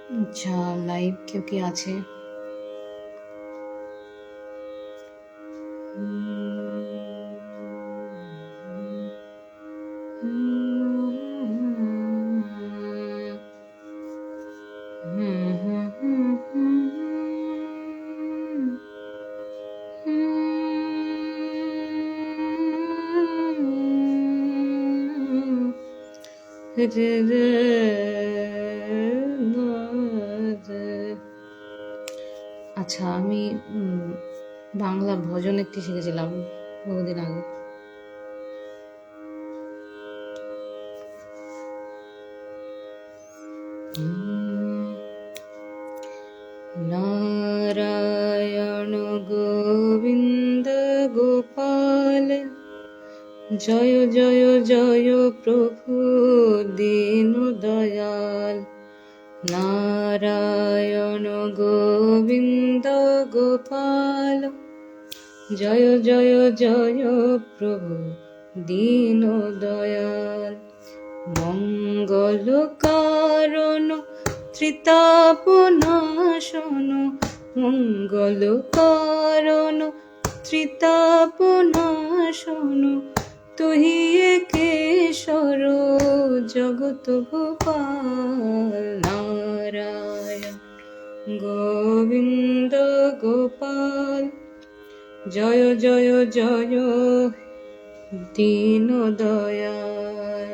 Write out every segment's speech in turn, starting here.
আচ্ছা, লাইভ কেউ কি আছে? আচ্ছা, আমি বাংলা ভজন একটি শিখেছিলাম বহুদিন আগে। নারায়ণ গোবিন্দ গোপাল, জয় জয় জয় প্রভু দীন দয়াল। নারায়ণ গোবিন্দ গোপাল, জয় জয় জয় প্রভু দীন দয়াল। মঙ্গল কারণ ত্রিতাপনাশন, মঙ্গল কারণ ত্রিতাপনাশন, তুহি কেশর জগত গোপাল। নারায়ণ গোবিন্দ গোপাল, জয় জয় জয় দীন দয়াল।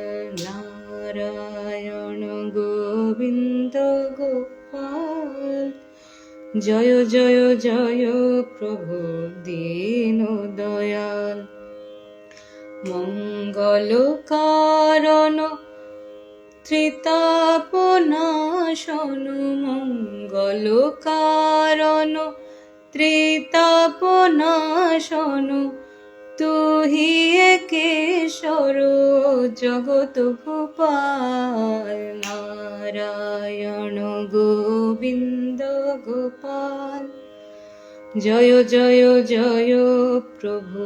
নারায়ণ গোবিন্দ গোপাল, জয় জয় জয় প্রভু দীন দয়াল। মঙ্গল কারণ ত্রিতাপনাশন, মঙ্গল কারণ ত্রিতাপনাশন, তুহি কেশর জগত গোপাল। নারায়ণ গোবিন্দ গোপাল, জয় জয় জয় প্রভু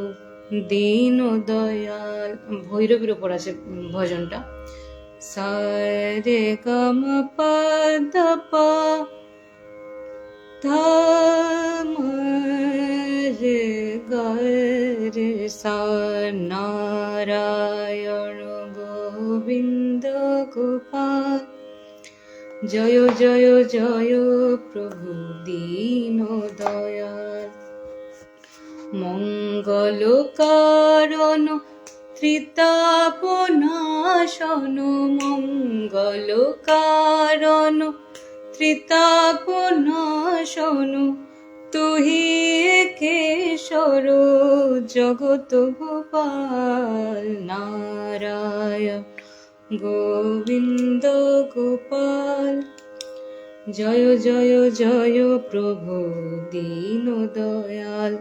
দীন দয়াল। ভৈরবীর ওপর আছে ভজনটা। সারে গম পদ পা ধাম রে গরে সা। নারায়ণ গোবিন্দ গোপাল, জয় জয় জয় প্রভু দীন দয়াল। মঙ্গল কারণ ত্রিতাপনাশন, মঙ্গল কারণ ত্রিতাপনাশন, তুহি কেশর জগত গোপাল। নারায়ণ গোবিন্দ গোপাল, জয় জয় জয় প্রভু দীন দয়াল।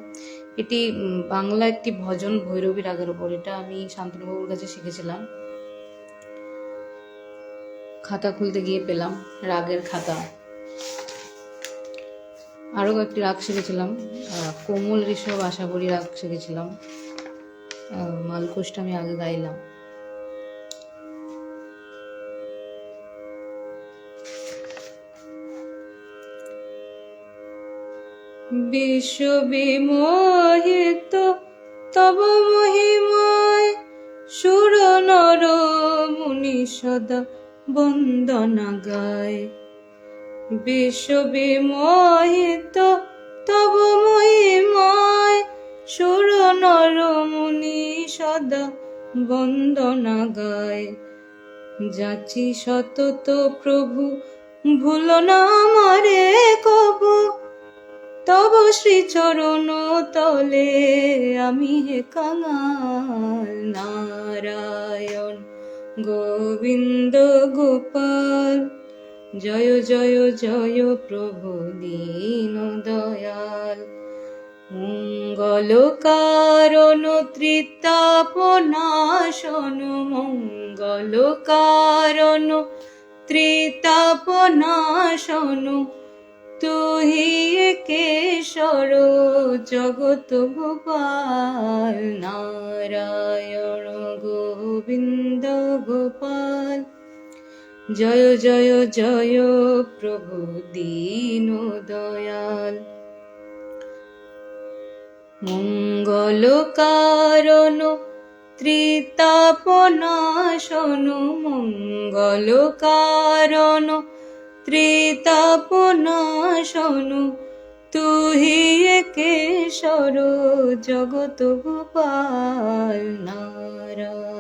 এটি বাংলা একটি ভজন ভৈরবী রাগের ওপর। এটা আমি শান্তনুবাবুর কাছে শিখেছিলাম। খাতা খুলতে গিয়ে পেলাম রাগের খাতা। আরও একটি রাগ শিখেছিলাম, কোমল ঋষভ আশাবরী রাগ শিখেছিলাম। মালকোষটা আমি আগে গাইলাম। বিশ্ব বিমোহিত তব মহিমায়, সুর নর মুনি সদা বন্দনা গায়। বিশ্ব বিমোহিত তব মহিমায়, সুর নর মুনি সদা বন্দনা গায়। যাচি সতত প্রভু ভুল না আমারে কবু, তব শ্রীচরণ তলে আমি হে কাঙাল। নারায়ণ গোবিন্দ গোপাল, জয় জয় জয় প্রভু দীন দয়াল। মঙ্গল কারণ ত্রিতাপনাশন, মঙ্গল কারণ ত্রিতাপনাশন, তুহি কেশর জগত গোপাল। নারায়ণ গোবিন্দ গোপাল, জয় জয় জয় প্রভু দীন দয়াল। মঙ্গল কারণ ত্রিতাপনাশন, মঙ্গল কারণ ত্রিতাপনাশন, তুহি একেশ্বর জগত গোপাল নারায়ণ।